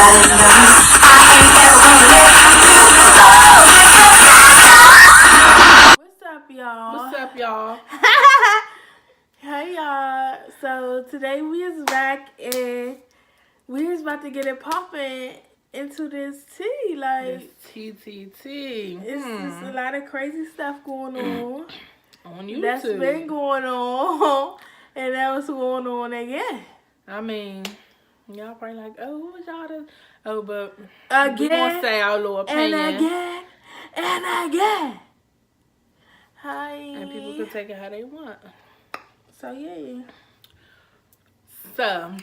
What's up, y'all? What's up, y'all? Hey, y'all. So today we is back and we is about to get it popping into this tea. Like, TTT. it's just a lot of crazy stuff going on. On YouTube. That's been going on. And that was going on again. I mean, y'all probably like, oh, who was y'all to... Oh, but Again. we gonna say our little opinion. And again. And again. Hi. And people can take it how they want. So, yeah. So,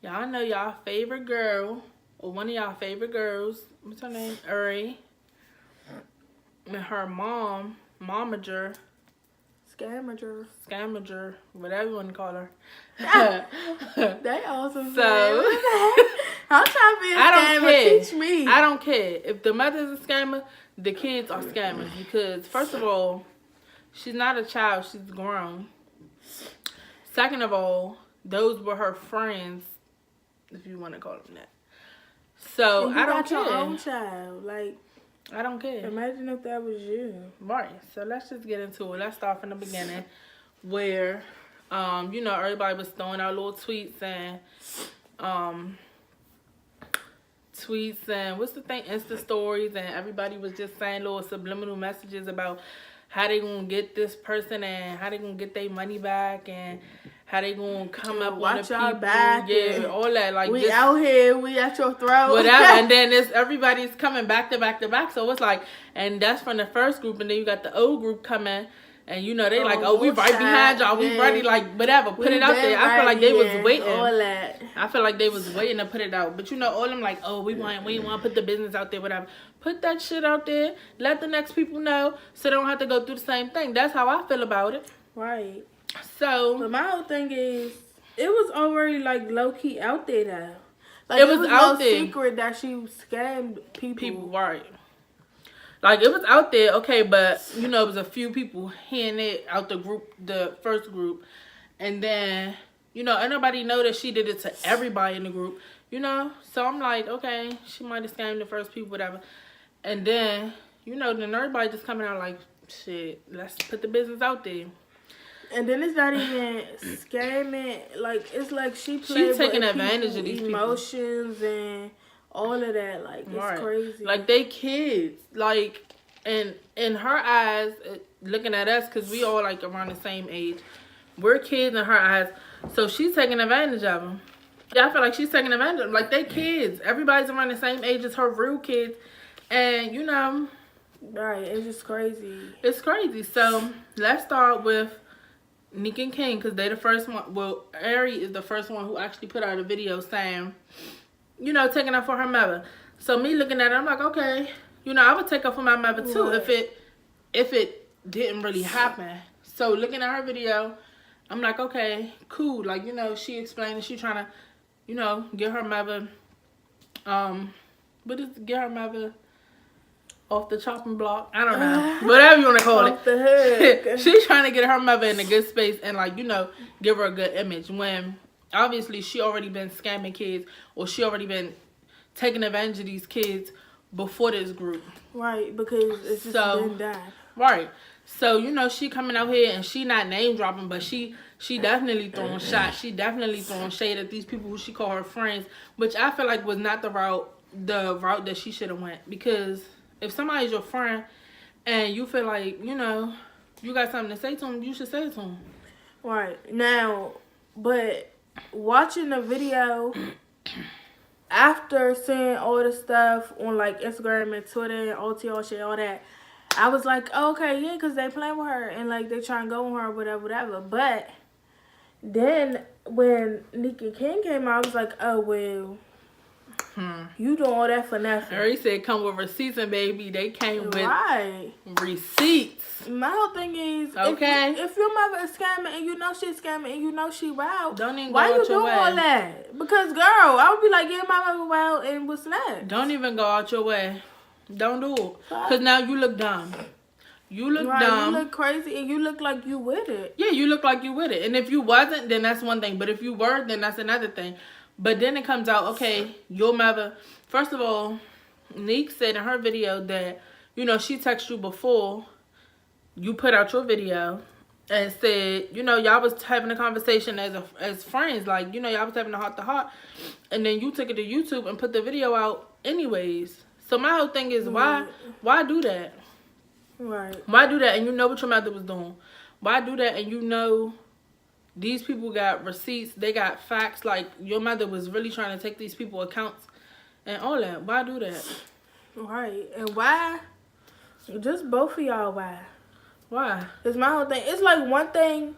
y'all know y'all favorite girl, or one of y'all favorite girls, what's her name? Airi. And her momager, scamager, whatever you want to call her. They awesome. So, I'm trying to be a I don't scammer. care. Teach me. I don't care. If the mother is a scammer, the kids are scammers. Because, first of all, she's not a child. She's grown. Second of all, those were her friends, if you want to call them that. So, I don't care. Your own child. Like, I don't care. imagine if that was you. Right. So, let's just get into it. Let's start from the beginning where, you know, everybody was throwing out little tweets and, what's the thing, Insta stories, and everybody was just saying little subliminal messages about how they gonna get this person and how they gonna get their money back and how they gonna come up on the people. Back, yeah, all that. Like, we just, out here, we at your throat. whatever. And then everybody's coming back to back to back. So it's like, and that's from the first group, and then you got the old group coming. And, you know, they like, oh, we right behind y'all. We ready, like, whatever. Put it out there. I feel like they was waiting. All that. I feel like they was waiting to put it out. But, you know, all them like, oh, we want to put the business out there, whatever. Put that shit out there. Let the next people know so they don't have to go through the same thing. That's how I feel about it. Right. So. But my whole thing is, it was already, like, low-key out there, though. Like, it was out no there. secret that she scammed people. Right. Like, it was out there, okay, but, you know, it was a few people hearing it out the group, the first group. And then, you know, nobody know that she did it to everybody in the group, you know? So I'm like, okay, she might have scammed the first people, whatever. And then, you know, then everybody just coming out like, shit, let's put the business out there. And then it's not even scamming. Like, it's like she's taking advantage of these emotions people. And all of that. Like, it's crazy. Like, they kids. Like, and in her eyes, looking at us, because we all, like, around the same age. We're kids in her eyes. So she's taking advantage of them. Yeah, I feel like she's taking advantage of them. Like, they kids. Everybody's around the same age as her real kids. And, you know. Right. It's just crazy. It's crazy. So, let's start with Nick and King, because they the first one. Well, Airi is the first one who actually put out a video saying, you know, taking up for her mother. So me looking at it, I'm like, okay, you know, I would take up for my mother too if it didn't really happen. So looking at her video, I'm like, okay, cool. Like, you know, she explained she trying to, you know, get her mother, get her mother off the chopping block. I don't know. Whatever you want to call it. Off the hook. She's trying to get her mother in a good space and, like, you know, give her a good image when obviously she already been scamming kids, or she already been taking advantage of these kids before this group. Right, because it's just been done. Right. So, you know, she coming out here and she not name dropping, but she definitely throwing shots. She definitely throwing shade at these people who she call her friends, which I feel like was not the route that she should have went. Because if somebody's your friend and you feel like, you know, you got something to say to them, you should say it to them. Right. Now, but watching the video after seeing all the stuff on like Instagram and Twitter and OTR shit, all that, I was like, oh, okay, yeah, because they playing with her and like they trying to go on her, whatever. But then when Nick and King came out, I was like, oh, well, you doing all that for nothing. Airi said come with receipts, and baby, they came with receipts. My whole thing is, okay, if your mother is scamming and you know she's scamming and you know she wild, don't even why go you out your doing way. all that? Because girl, I would be like, yeah, my mother wild and what's next? Don't even go out your way. Don't do it. Because now you look dumb. You look dumb. You look crazy and you look like you with it. Yeah, you look like you with it. And if you wasn't, then that's one thing. But if you were, then that's another thing. But then it comes out, okay, your mother, first of all, Neek said in her video that, you know, she texted you before you put out your video and said, you know, y'all was having a conversation as friends, like, you know, y'all was having a heart-to-heart, and then you took it to YouTube and put the video out anyways. So my whole thing is, why do that? Right. Why do that and you know what your mother was doing? Why do that and you know these people got receipts, they got facts, like your mother was really trying to take these people accounts and all that. Why do that? Right. And why? Just both of y'all, why? Why? It's my whole thing. It's like one thing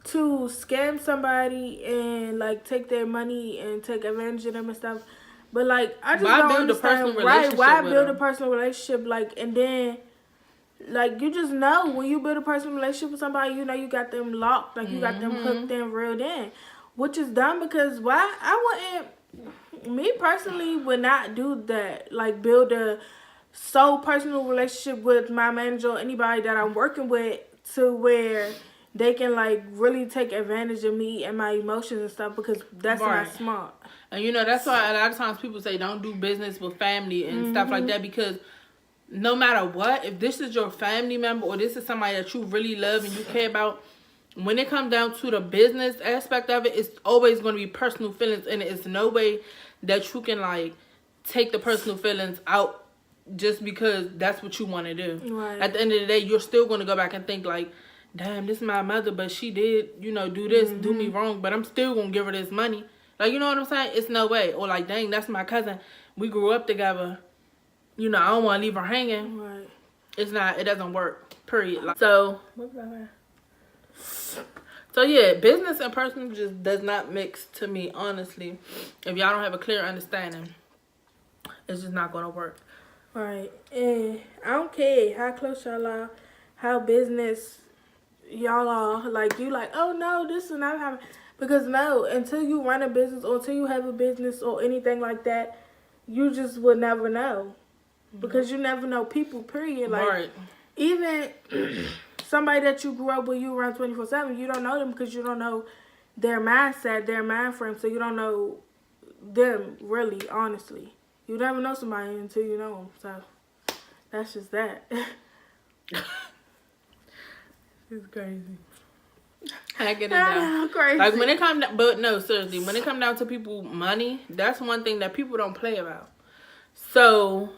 to scam somebody and like take their money and take advantage of them and stuff. But like I just don't understand. Right. Why build a personal relationship, like, and then like, you just know when you build a personal relationship with somebody, you know you got them locked, like you got them hooked in, reeled in, which is dumb because why? I wouldn't, me personally would not do that, like build a so personal relationship with my manager or anybody that I'm working with to where they can like really take advantage of me and my emotions and stuff, because that's not smart. And you know, that's why a lot of times people say don't do business with family and stuff like that, because no matter what, if this is your family member or this is somebody that you really love and you care about, when it comes down to the business aspect of it, it's always going to be personal feelings, and it's no way that you can like take the personal feelings out just because that's what you want to do. Right. At the end of the day, you're still going to go back and think like, damn, this is my mother, but she did, you know, do this, do me wrong, but I'm still going to give her this money. Like, you know what I'm saying? It's no way. Or like, dang, that's my cousin. We grew up together. You know, I don't want to leave her hanging. Right. It's not, it doesn't work, period. Like, so yeah, business and personal just does not mix to me, honestly. If y'all don't have a clear understanding, it's just not going to work. Right. And I don't care how close y'all are, how business y'all are. Like, you like, oh no, this is not happening. Because no, until you run a business or until you have a business or anything like that, you just would never know. Because you never know people, period. Like, even somebody that you grew up with, you around 24/7, you don't know them because you don't know their mindset, their mind frame. So you don't know them, really, honestly. You never know somebody until you know them. So that's just that. It's crazy. I get it down. Crazy. Like, when it comes down, but no, seriously, when it comes down to people money, that's one thing that people don't play about. So,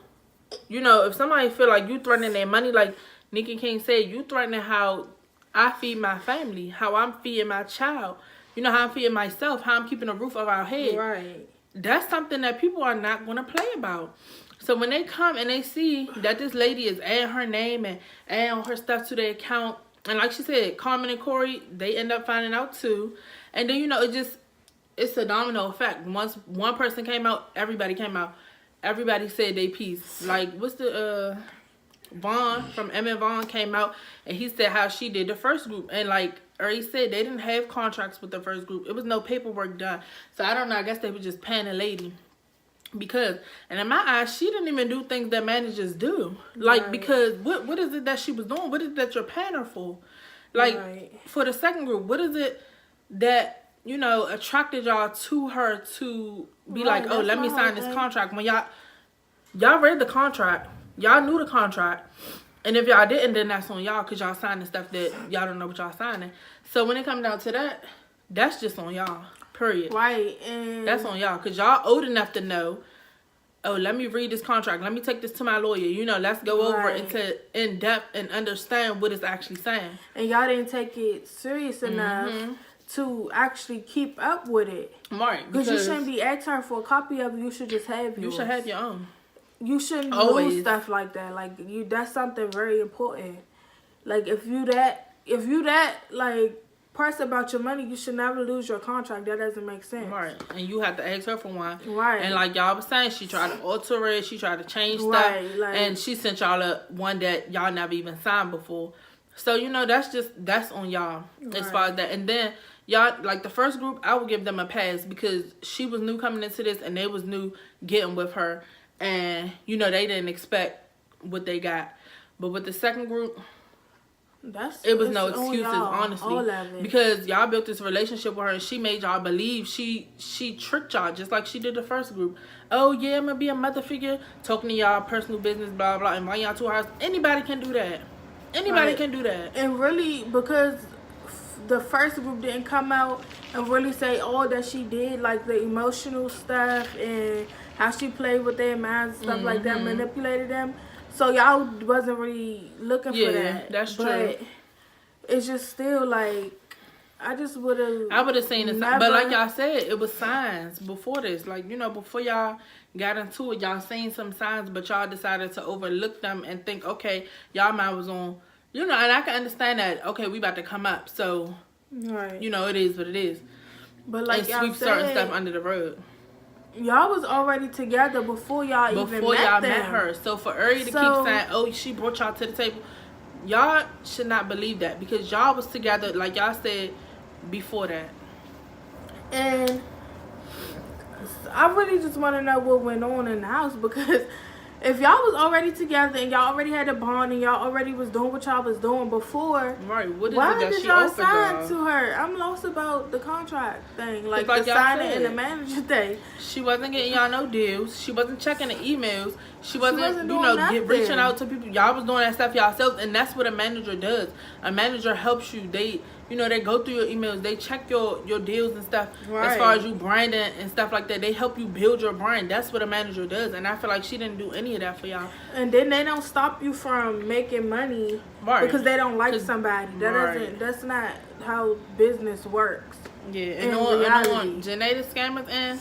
you know, if somebody feel like you threatening their money, like Nikki King said, you threatening how I feed my family, how I'm feeding my child, you know, how I'm feeding myself, how I'm keeping a roof over our head. Right. That's something that people are not going to play about. So when they come and they see that this lady is adding her name and adding her stuff to their account, and like she said, Carmen and Corey, they end up finding out too. And then, you know, it's a domino effect. Once one person came out, everybody came out. Everybody said they piece. Like, what's the, Vaughn from M and Vaughn came out and he said how she did the first group. And like Airi said, they didn't have contracts with the first group. It was no paperwork done. So I don't know, I guess they were just paying a lady. Because, and in my eyes, she didn't even do things that managers do. Like, because what is it that she was doing? What is it that you're paying her for? Like, for the second group, what is it that, you know, attracted y'all to her to be like, oh, let me sign this contract? When y'all read the contract, y'all knew the contract. And if y'all didn't, then that's on y'all because y'all signing stuff that y'all don't know what y'all signing. So when it comes down to that, that's just on y'all. Period. Right. And that's on y'all because y'all old enough to know, oh, let me read this contract. Let me take this to my lawyer. You know, let's go over it in depth and understand what it's actually saying. And y'all didn't take it serious enough to actually keep up with it. Right. Because you shouldn't be asking her for a copy of it. You should just have yours. You should have your own. You shouldn't lose stuff like that. Like, that's something very important. Like, if you that like pressed about your money, you should never lose your contract. That doesn't make sense. Right. And you have to ask her for one. Right. And like y'all was saying, she tried to alter it. She tried to change stuff. Like, and she sent y'all one that y'all never even signed before. So, you know, that's on y'all as far as that. And then y'all, like the first group, I would give them a pass because she was new coming into this and they was new getting with her. And, you know, they didn't expect what they got. But with the second group, It was it's no on excuses, y'all, all honestly, of it. because y'all built this relationship with her and she made y'all believe she tricked y'all just like she did the first group. Oh yeah, I'm gonna be a mother figure, talking to y'all personal business, blah blah, invite y'all to her house. Anybody can do that. Anybody can do that. And really, because the first group didn't come out and really say all that she did, like the emotional stuff and how she played with their minds and stuff like that, manipulated them. So y'all wasn't really looking for that. That's true. But it's just still like, I would have seen it, but like y'all said, it was signs before this. Like, you know, before y'all got into it, y'all seen some signs, but y'all decided to overlook them and think, okay, y'all mind was on, you know, and I can understand that. Okay, we about to come up, so you know, it is what it is. But like, and sweep certain stuff under the rug. Y'all was already together before y'all met her. So for Airi to keep saying, oh, she brought y'all to the table, y'all should not believe that, because y'all was together, like y'all said, before that. And I really just want to know what went on in the house, because if y'all was already together and y'all already had a bond and y'all already was doing what y'all was doing before, right? What is why it that did she y'all offered sign to her? I'm lost about the contract thing, like the signing and the manager thing. She wasn't getting y'all no deals. She wasn't checking the emails. She wasn't you know, reaching out to people. Y'all was doing that stuff yourselves, and that's what a manager does. A manager helps you. They, you know, they go through your emails. They check your deals and stuff. Right. As far as you branding and stuff like that, they help you build your brand. That's what a manager does. And I feel like she didn't do any of that for y'all. And then they don't stop you from making money, right, because they don't like somebody. That doesn't. That's not how business works. Yeah, and on Janay the scammers and.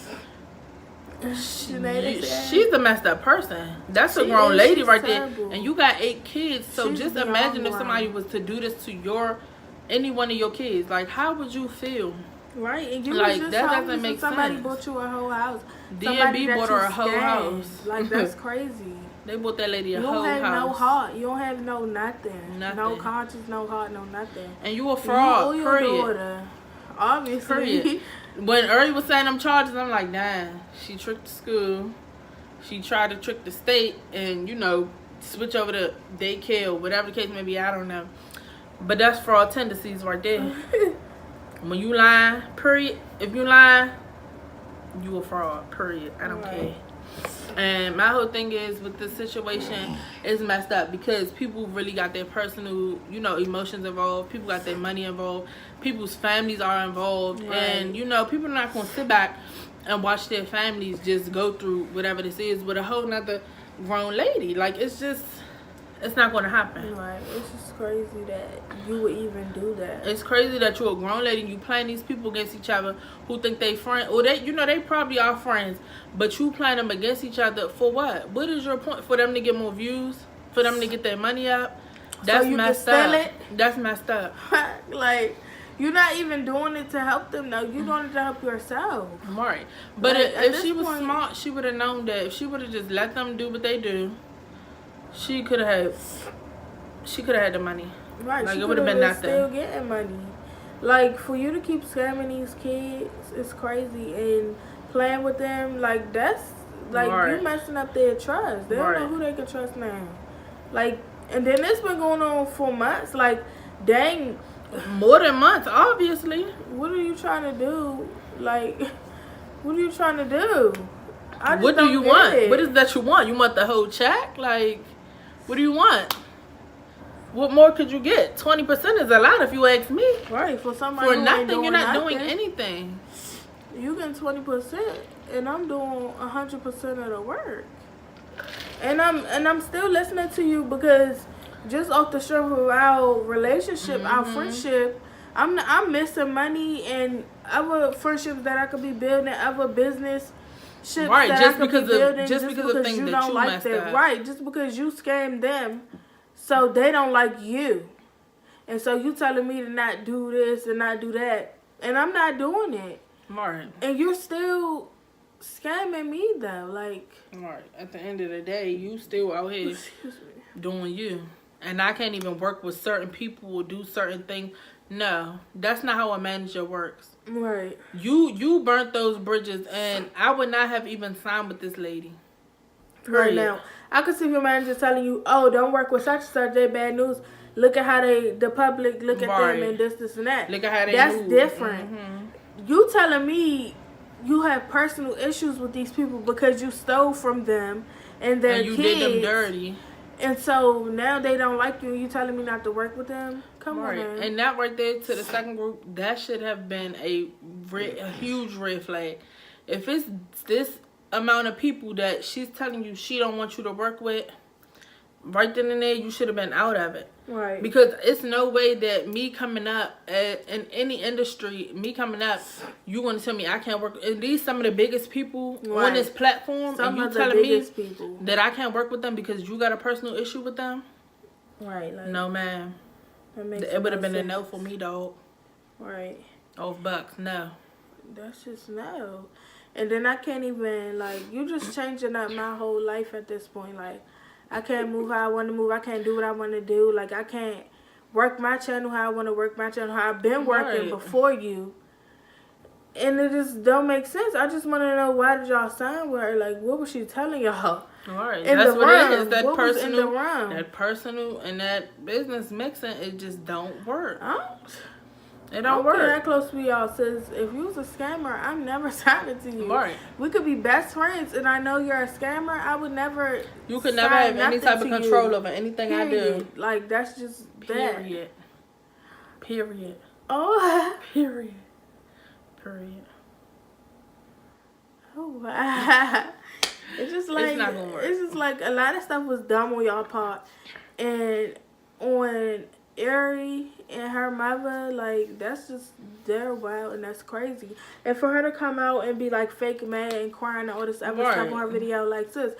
She's a messed up person. That's a grown lady right terrible. There, and you got 8 kids. So she's just imagine if somebody was to do this to any one of your kids. Like, how would you feel? Right, and you like just that doesn't make somebody sense. Bought you a whole house. D&B bought her a whole house. Like, that's crazy. They bought that lady a whole house. You don't have no heart. You don't have no nothing. No conscience, no heart, no nothing. And you a fraud. You owe your daughter, obviously. When Airi was saying them charges, I'm like, nah, she tricked the school. She tried to trick the state and, you know, switch over to daycare or whatever the case may be. I don't know. But that's fraud tendencies right there. When you lie, period. If you lie, you a fraud, period. I don't care. And my whole thing is with this situation is messed up because people really got their personal, you know, emotions involved. People got their money involved. People's families are involved. Right. And, you know, people are not going to sit back and watch their families just go through whatever this is with a whole nother grown lady. Like, it's not going to happen. Right. It's just crazy that you would even do that. It's crazy that you're a grown lady and you playing these people against each other who think they friends. Or they, you know, they probably are friends. But you playing them against each other for what? What is your point? For them to get more views? For them to get their money up? That's messed up. That's messed up. Like, you're not even doing it to help them, though. You're doing it to help yourself. Right. But like, if she was smart, she would have known that if she would have just let them do what they do, she could have had the money. Right. Like, it would have been nothing. Still getting money. Like, for you to keep scamming these kids, it's crazy. And playing with them, like, that's, like, you messing up their trust. They don't know who they can trust now. Like, and then it's been going on for months. Like, dang. More than months, obviously. What are you trying to do? Like, what are you trying to do? What do you want? What is that you want? You want the whole check? Like, what do you want? What more could you get? 20% is a lot if you ask me. Right, for somebody for nothing, you're not doing anything. You getting 20%, and I'm doing 100% of the work. And I'm still listening to you because just off the strength of our relationship, our friendship, I'm missing money and other friendships that I could be building, other business. Right, just because of things that you messed up. Right, just because you scammed them, so they don't like you, and so you telling me to not do this and not do that, and I'm not doing it. Right. And you're still scamming me though, like. Right. At the end of the day, you still out here doing you, and I can't even work with certain people or do certain things. No, that's not how a manager works. Right. You burnt those bridges, and I would not have even signed with this lady. Right now, I could see your manager telling you, "Oh, don't work with such and such. They're bad news." look at how the public look at Right. them and this and that. Look at how they That's move. different. Mm-hmm. You telling me you have personal issues with these people because you stole from them and their And you kids, did them dirty. and so now they don't like you. You telling me not to work with them? Come Right. on, man. And that right there to the second group, that should have been a huge red flag. If it's this amount of people that she's telling you she don't want you to work with, right then and there, you should have been out of it. Right. Because it's no way that me coming up in any industry, you want to tell me I can't work. And these some of the biggest people Right. on this platform, Some and you of the telling me biggest people. that I can't work with them because you got a personal issue with them? Right. Like, No, man. that makes It would have been a sense. no for me, dog. Right. Off bucks, no. That's just no. And then I can't even, like, you just changing up my whole life at this point. Like, I can't move how I want to move. I can't do what I want to do. Like, I can't work my channel how I want to work my channel, how I've been working Right. before you. And it just don't make sense. I just want to know, why did y'all sign with her? Like, what was she telling y'all? Alright, In that's the what room. it is. That What was in the personal, room? that personal and that business mixing, it just don't work. It don't I'm work. that close to y'all, sis. If you was a scammer, I'm never signing to you. Right. We could be best friends, and I know you're a scammer. I would never. You could never have any type of control over anything I do. Like, that's just that. Period. Period. Oh. Period. Period. Oh wow. It's just like, It's not gonna work. It's just like a lot of stuff was dumb on y'all part, and on Airi and her mother, like, that's just, they're wild and that's crazy. And for her to come out and be like fake mad and crying and all this other Right. stuff on her video, like, sis,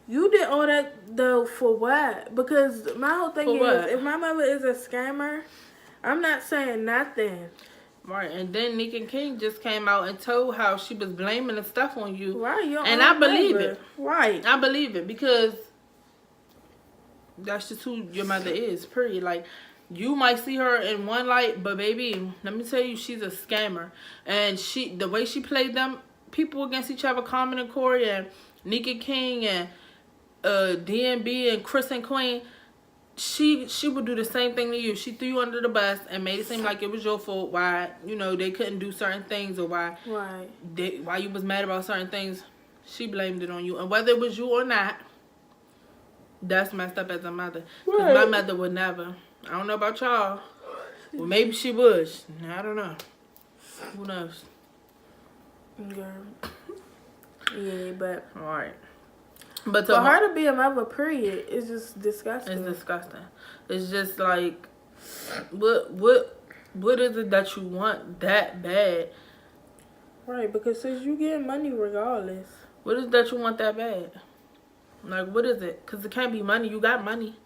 you did all that though for what? Because my whole thing For is, what? if my mother is a scammer, I'm not saying nothing. Right, and then Nika King just came out and told how she was blaming the stuff on you. Right, And I believe it. Right. I believe it because that's just who your mother is, period. Like, you might see her in one light, but baby, let me tell you, she's a scammer. And the way she played them people against each other, Carmen and Corey and Nika King and D&B and Chris and Queen, she would do the same thing to you. She threw you under the bus and made it seem like it was your fault why, they couldn't do certain things or why why you was mad about certain things. She blamed it on you. And whether it was you or not, that's messed up as a mother. Because my mother would never. I don't know about y'all. Well, maybe she would. I don't know. Who knows? Yeah, but All right. But for her to be a mother, period, is just disgusting. It's disgusting. It's just like, what is it that you want that bad? Right, because since you get money regardless. What is it that you want that bad? Like, what is it? Because it can't be money. You got money.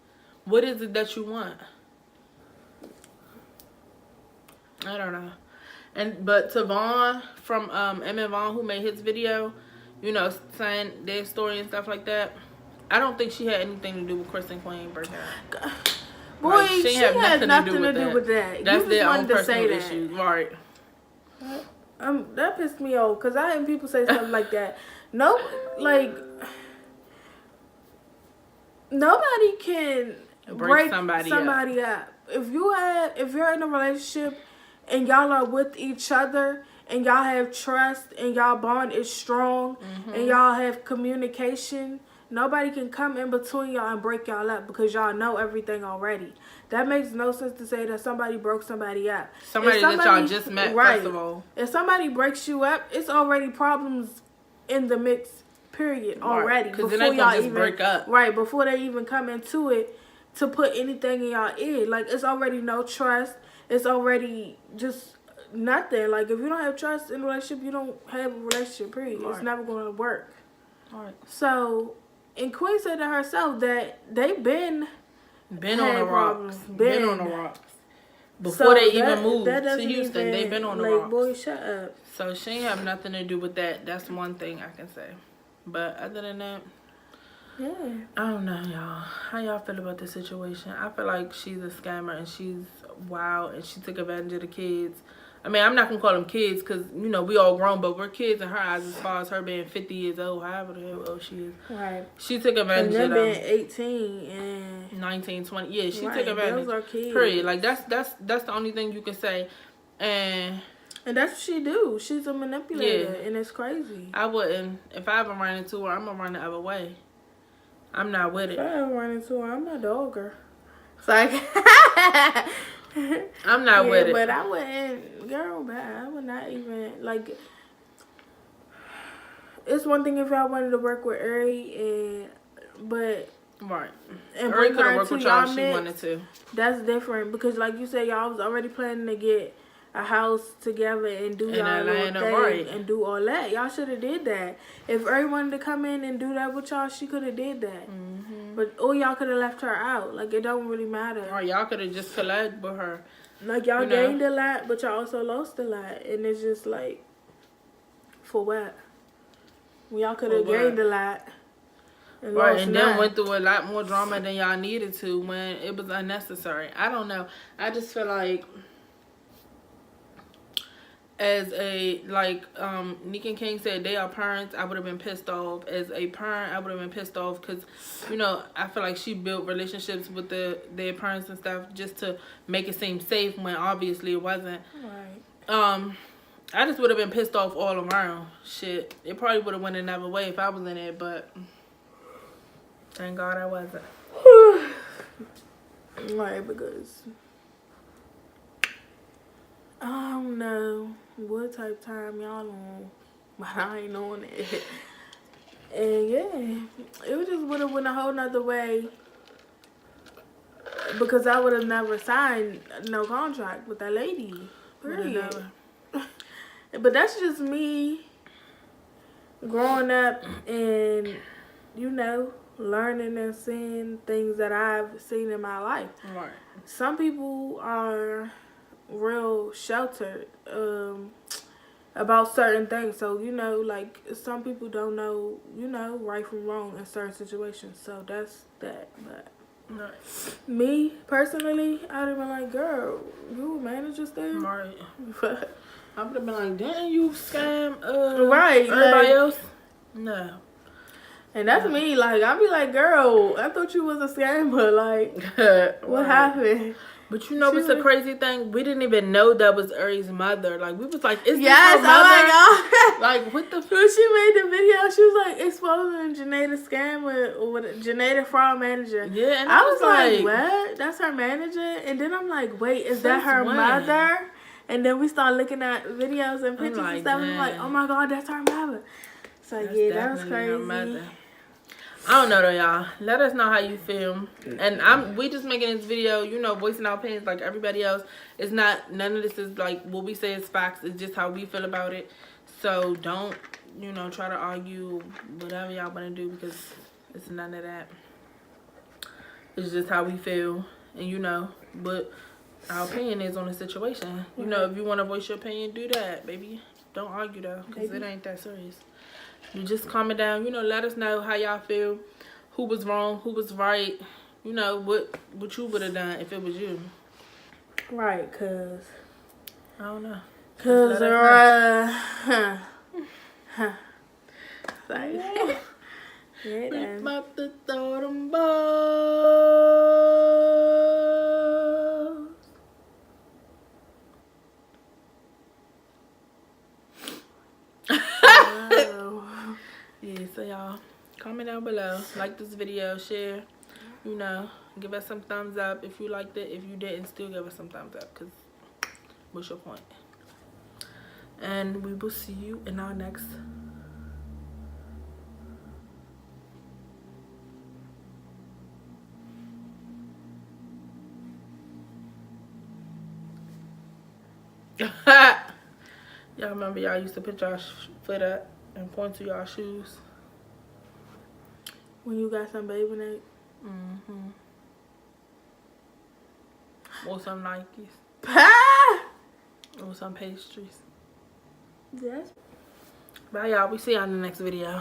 What is it that you want? I don't know. But to Vaughn from Emmett Vaughn, who made his video, saying their story and stuff like that, I don't think she had anything to do with Chris and Queen breaking up. Boy, Like, she had nothing to do with that. That's you their just own wanted to say personal that. issues, right? That pissed me off because I heard people say something like that. No, like, nobody can break somebody up. If you're in a relationship and y'all are with each other and y'all have trust and y'all bond is strong and y'all have communication, nobody can come in between y'all and break y'all up because y'all know everything already. That makes no sense to say that somebody broke somebody up. Somebody that y'all just met, first of all. If somebody breaks you up, it's already problems in the mix, period, already. Because then they can just break up. Right, before they even come into it to put anything in y'all ear. Like, it's already no trust. It's already just nothing. Like, if you don't have trust in a relationship, you don't have a relationship, period. Right. It's never going to work. Right. So, and Queen said to herself that they've been on the rocks. Been on the rocks. Before so they even moved to Houston, they've been on the rocks. Boy, shut up. So she ain't have nothing to do with that. That's one thing I can say. But other than that, yeah. I don't know, y'all. How y'all feel about this situation? I feel like she's a scammer and she's wild and she took advantage of the kids. I mean, I'm not gonna call them kids because you know we all grown, but we're kids in her eyes as far as her being 50 years old, however the hell old she is. Right. She took advantage of them them. being 18 and 19, 20. Yeah, she right, took advantage. those are kids. Period. Like that's the only thing you can say. And that's what she do. She's a manipulator, and it's crazy. I wouldn't. If I ever run into her, I'm gonna run the other way. I'm not with it. If I ever run into her, I'm a dogger. It's like I'm not with it. But I wouldn't, girl. But I would not even like. It's one thing if I wanted to work with Airi, but right. And Airi could have worked to with y'all if y'all she mix, wanted to. That's different because, like you said, y'all was already planning to get a house together and do y'all little thing right. and do all that. Y'all should have did that. If Airi wanted to come in and do that with y'all, she could have did that. But y'all could have left her out. Like it don't really matter. Or y'all could have just collabed with her. Like y'all gained a lot, but y'all also lost a lot, and it's just like, for what? When y'all could have gained a lot. And right, and then went through a lot more drama than y'all needed to when it was unnecessary. I don't know. I just feel like as a, like Nick and King said, they are parents. I would have been pissed off. As a parent, I would have been pissed off because, you know, I feel like she built relationships with their parents and stuff just to make it seem safe when obviously it wasn't. Right. I just would have been pissed off all around. Shit, it probably would have went another way if I was in it, but thank God I wasn't. Right, because I don't know what type of time y'all on, but I ain't on it. And yeah, it just would have went a whole nother way because I would have never signed no contract with that lady. Period. But that's just me growing up and, you know, learning and seeing things that I've seen in my life. Right. Some people are real sheltered about certain things. So, you know, like, some people don't know, you know, right from wrong in certain situations. So that's that. But me, personally, I'd have been like, girl, you a manager still? Right. I would have been like, didn't you scam right, everybody else? No. And that's me. Like, I'd be like, girl, I thought you was a scammer. Like, what happened? But you know what's the crazy thing? We didn't even know that was Airi's mother. Like, we was like, is this her mother? Oh my God. Like, what the When she made the video, she was like exposing Janay the scam with Janay the fraud manager. Yeah, and I was like, what? That's her manager? And then I'm like, wait, is that her mother? And then we start looking at videos and pictures and stuff. And I'm like, oh my God, that's her mother. So yeah, that was crazy. I don't know though, y'all. Let us know how you feel. And we just making this video, you know, voicing our opinions like everybody else. It's not, none of this is like what we say is facts. It's just how we feel about it. So don't, you know, try to argue whatever y'all want to do because it's none of that. It's just how we feel. And you know, but our opinion is on the situation. You know, if you want to voice your opinion, do that, baby. Don't argue though, because it ain't that serious. You just calm it down. You know, let us know how y'all feel. Who was wrong, who was right. You know, what you would have done if it was you. Right, cause I don't know. Cause like, yeah, we then. about to throw them balls. Yeah, so y'all comment down below, like this video, share, you know, give us some thumbs up if you liked it. If you didn't, still give us some thumbs up, because what's your point? And we will see you in our next y'all remember y'all used to put y'all foot up and point to y'all shoes when you got some baby neck? Or some Nikes. Or some pastries. Yes. Bye y'all, we see y'all in the next video.